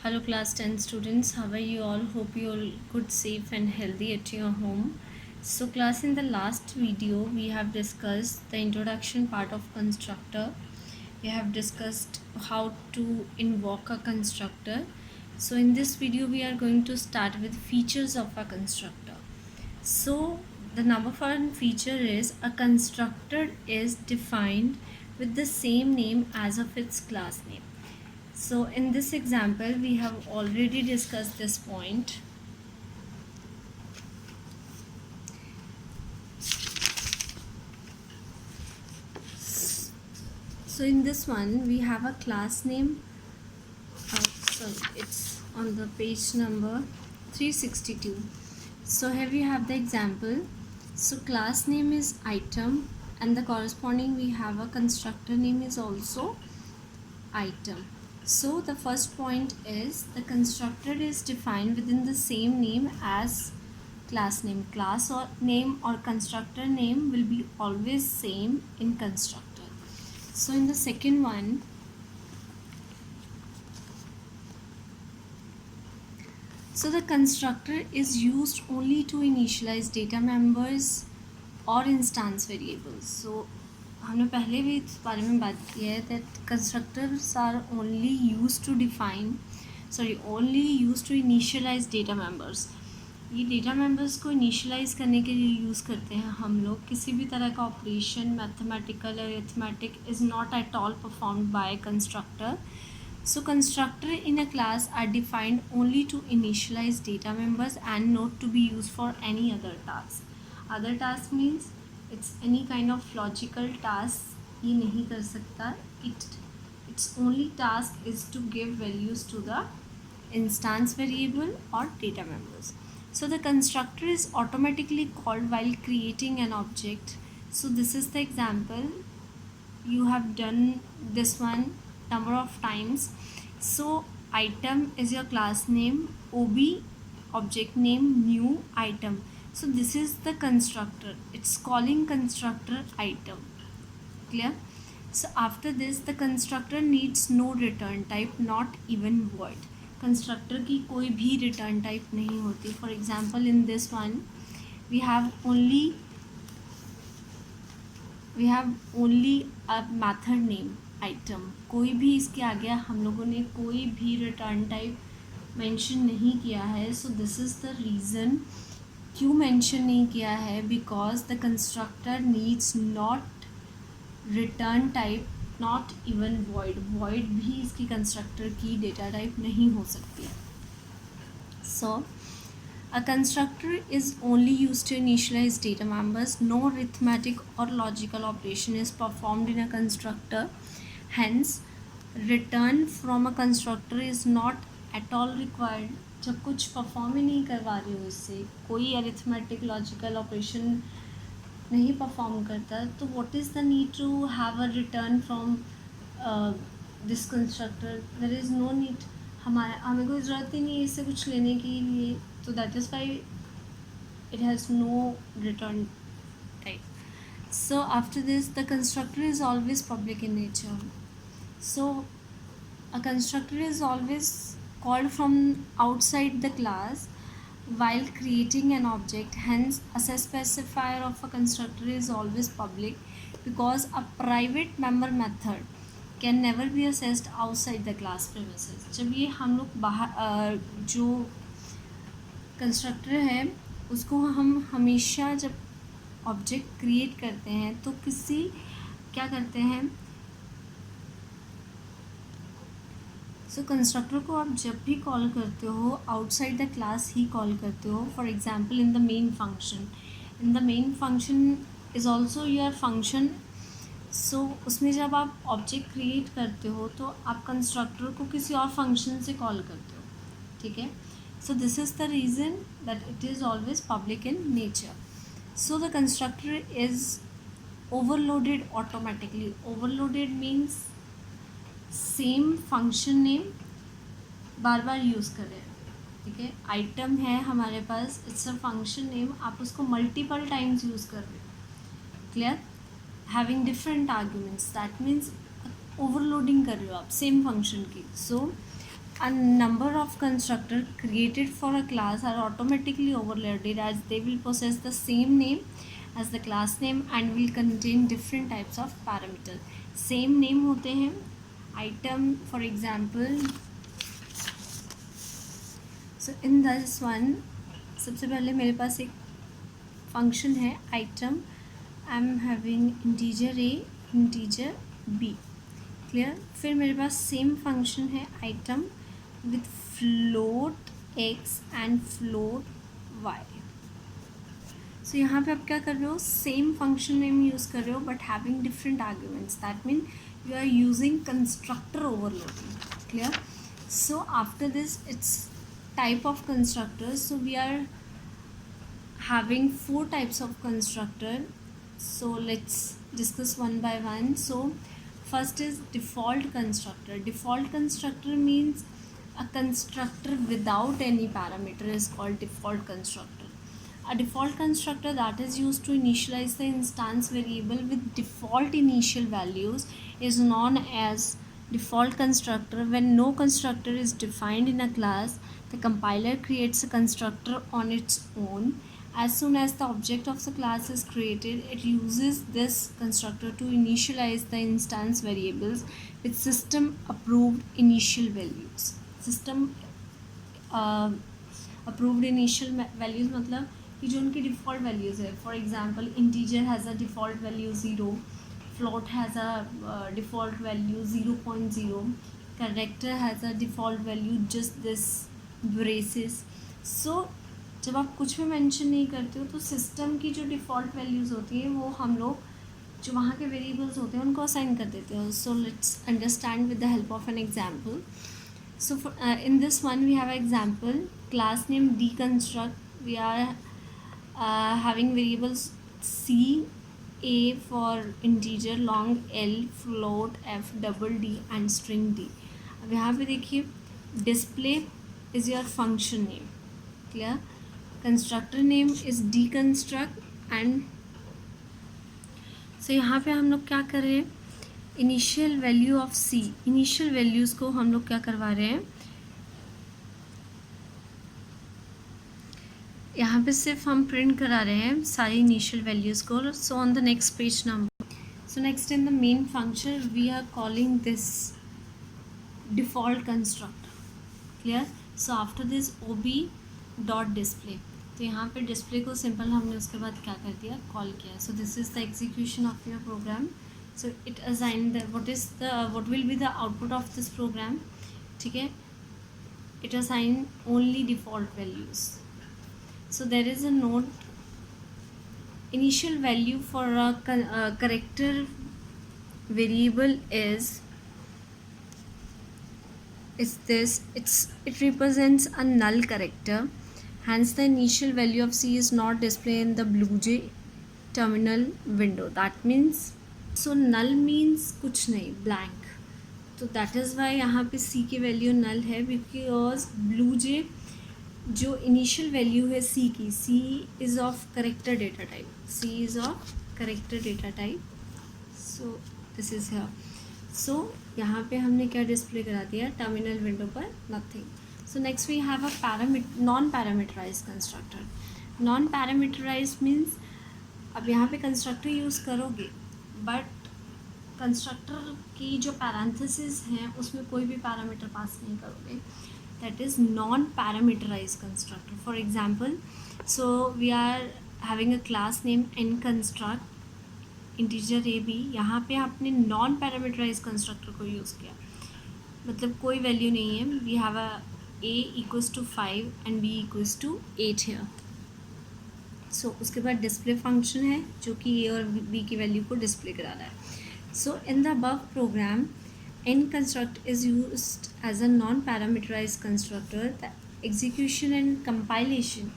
Hello class 10 students, how are you all? Hope you all good, safe and healthy at your home. So class, in the last video we have discussed the introduction part of constructor. We have discussed how to invoke a constructor. So in this video we are going to start with features of a constructor. So the number one feature is a constructor is defined with the same name as of its class name. So in this example, we have already discussed this point. So in this one, we have a class name. So it's on the page number 362. So here we have the example. So class name is item and the corresponding we have a constructor name is also item. So the first point is the constructor is defined within the same name as class name. Class or name or constructor name will be always same in constructor. So in the second one, so the constructor is used only to initialize data members और instance variables. So हमने पहले भी इस बारे में बात की है that constructors are only use to define only use to initialise data members. ये डेटा मेंबर्स को इनिशियलाइज करने के लिए यूज़ करते हैं हम लोग. किसी भी तरह का ऑपरेशन मैथमेटिकल और arithmetic is not at all performed by constructor. So constructor in a class are defined only to initialize data members and not to be used for any other task. Other task means it's any kind of logical task ये नहीं कर सकता. Its only task is to give values to the instance variable or data members. So the constructor is automatically called while creating an object. So this is the example. You have done this one number of times. So item is your class name, ob object name, new item. So this is the constructor. It's calling constructor item. Clear? So after this the constructor needs no return type, not even void. Constructor की कोई भी return type नहीं होती. For example in this one we have only a method name item. कोई भी इसके आगे हम लोगों ने कोई भी रिटर्न टाइप मेंशन नहीं किया है. सो दिस इज़ द रीज़न क्यों मेंशन नहीं किया है, because the constructor needs not return type, not even void. Void भी इसकी कंस्ट्रक्टर की डेटा टाइप नहीं हो सकती. सो a constructor is only used to initialize data members. No arithmetic or logical operation is performed in a constructor. Hence return from a constructor is not at all required. जब कुछ perform ही नहीं करवा रही हो, इससे कोई अरिथमेटिक लॉजिकल ऑपरेशन नहीं perform करता, तो what is the need to have a return from this constructor. There is no need. हमें कोई ज़रूरत ही नहीं है इससे कुछ लेने के लिए. तो that is why it has no return type. So after this the constructor is always public in nature. So a constructor is always called from outside the class while creating an object. Hence a specifier of a constructor is always public, because a private member method can never be accessed outside the class premises. जब ये हम लोग बाहर जो constructor है उसको हम हमेशा जब ऑब्जेक्ट क्रिएट करते हैं तो क्या करते हैं. सो कंस्ट्रक्टर को आप जब भी कॉल करते हो आउटसाइड द क्लास ही कॉल करते हो. For example in the main function is also your function. So उसमें जब आप ऑब्जेक्ट क्रिएट करते हो तो आप कंस्ट्रक्टर को किसी और फंक्शन से कॉल करते हो. ठीक है. सो this is the reason that it is always public in nature. So the constructor is overloaded automatically. Overloaded means same function name bar bar use कर रहे हैं. ठीक है. आइटम है हमारे पास, इट्स अ फंक्शन नेम, आप उसको मल्टीपल टाइम्स यूज़ कर रहे हो. Clear. Having different arguments, that means overloading कर रहे हो आप सेम फंक्शन की. सो a number of constructor created for a class are automatically overloaded as they will possess the same name as the class name and will contain different types of parameter. Same name होते हैं item, for example. So in this one सबसे पहले मेरे पास एक function है item. I am having integer a, integer b. Clear. फिर मेरे पास same function है item with float x and float y. सो यहाँ पे आप क्या कर रहे हो, सेम फंक्शन नेम यूज़ कर रहे हो but having different arguments. That mean you are using constructor overloading. Clear. So after this it's type of constructors. So we are having 4 types of constructor. So let's discuss one by one. So first is default constructor. Default constructor means a constructor without any parameter is called default constructor. A default constructor that is used to initialize the instance variable with default initial values is known as default constructor. When no constructor is defined in a class, the compiler creates a constructor on its own. As soon as the object of the class is created, it uses this constructor to initialize the instance variables with system approved initial values. System approved initial values मतलब कि जो उनकी default values है. For example integer has a default value 0, float has a default value 0.0, character has a default value just this braces. So जब आप कुछ भी mention नहीं करते हो तो सिस्टम की जो डिफ़ॉल्ट वैल्यूज़ होती हैं वो हम लोग जो वहाँ के वेरिएबल्स होते हैं उनको असाइन कर देते हैं. So let's understand with the help of an example. So in this one we have an example, class name deconstruct. We are having variables c, a for integer, long l, float f, double d and string d. अब यहाँ पे देखिए display is your function name. Clear. Constructor name is deconstruct and so यहाँ पे हम लोग क्या कर रहे हैं, initial value of C, initial values को हम लोग क्या करवा रहे हैं, यहाँ पे सिर्फ हम प्रिंट करा रहे हैं सारी इनिशियल वैल्यूज़ को. So on the next page number, so next in the main function we are calling this default constructor. Clear. So after this O B dot display. तो यहाँ पे डिस्प्ले को सिंपल हमने उसके बाद क्या कर दिया, कॉल किया. So this is the execution of your program. So it assign the what will be the output of this program. ठीक है. It assign only default values. So there is a note, initial value for a character variable is this. It represents a null character. Hence the initial value of C is not displayed in the BlueJ terminal window. That means so null means कुछ नहीं, blank. तो that is Y यहाँ पे सी की value नल है because blue जे जो initial value है C की, C is of character data type, C is of character data type. So this is here. So यहाँ पे हमने क्या डिस्प्ले करा दिया टर्मिनल विंडो पर, nothing. So next we have a non parameterise constructor. Non parameterise means अब यहाँ पे कंस्ट्रक्टर यूज़ करोगे बट कंस्ट्रक्टर की जो पैरेंथेसिस हैं उसमें कोई भी पैरामीटर पास नहीं करोगे. That is non parameterise constructor. For example, so we are having a class name an construct integer A B. यहाँ पे आपने नॉन पैरामीटराइज कंस्ट्रक्टर को यूज़ किया, मतलब कोई वैल्यू नहीं है. We have a A equals to 5 and B equals to 8 here. So उसके बाद डिस्प्ले फंक्शन है जो कि ए और बी की वैल्यू को डिस्प्ले करा रहा है. So in the above program an construct is used as a non parameterise constructor. The execution and compilation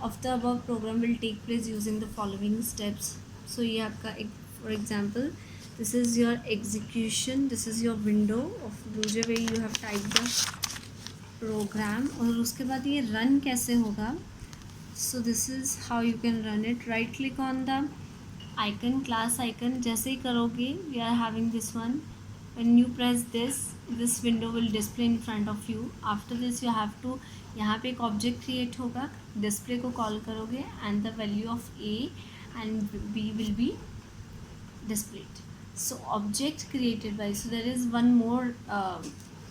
of the above program will take place using the following steps. So ये आपका एक for example, this is your execution, this is your window of BlueJ way you have type the program. और उसके बाद ये run कैसे होगा. So this is how you can run it. Right click on the icon, class icon. जैसे ही करोगे we are having this one. when you press this window will display in front of you. After this you have to, यहाँ पे एक object create होगा, display को call करोगे and the value of A and B will be displayed. So object created by, so there is one more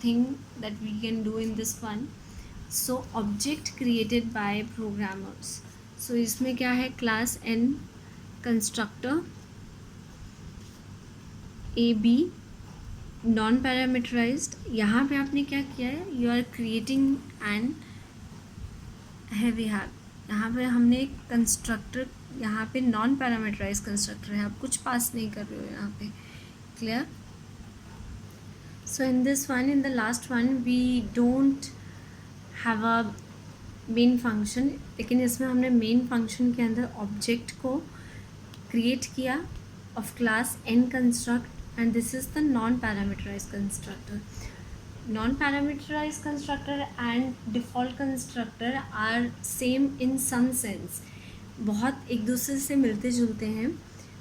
thing that we can do in this one. So object created by programmers. So इसमें क्या है, class n constructor ab non parameterised. यहाँ पे आपने क्या किया है, you are creating an heavy have, यहाँ पे हमने एक कंस्ट्रक्टर, यहाँ पे नॉन पैरामीटराइज कंस्ट्रक्टर है, आप कुछ पास नहीं कर रहे हो यहाँ पे. Clear? So in this one, in the last one we don't have a main function, लेकिन इसमें हमने मेन फंक्शन के अंदर ऑब्जेक्ट को क्रिएट किया of class n construct, and this is the non-parameterized constructor. Non-parameterized constructor and default constructor are same in some sense, बहुत एक दूसरे से मिलते जुलते हैं,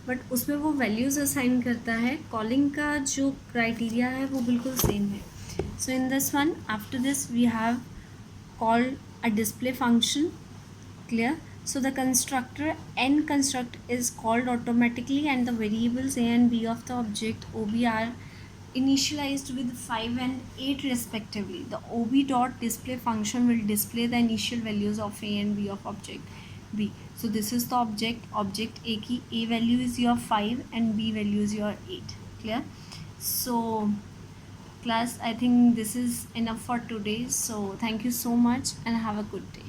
बट उसमें वो वैल्यूज़ असाइन करता है, कॉलिंग का जो क्राइटेरिया है वो बिल्कुल सेम है. So in this one, after this we have called a display function. Clear? So the constructor n construct is called automatically, and the variables a and b of the object ob are initialized with 5 and 8 respectively. The ob dot display function will display the initial values of a and b of object b. So this is the object a की a value is your 5 and b value is your 8. Clear? So class, I think this is enough for today. So thank you so much and have a good day.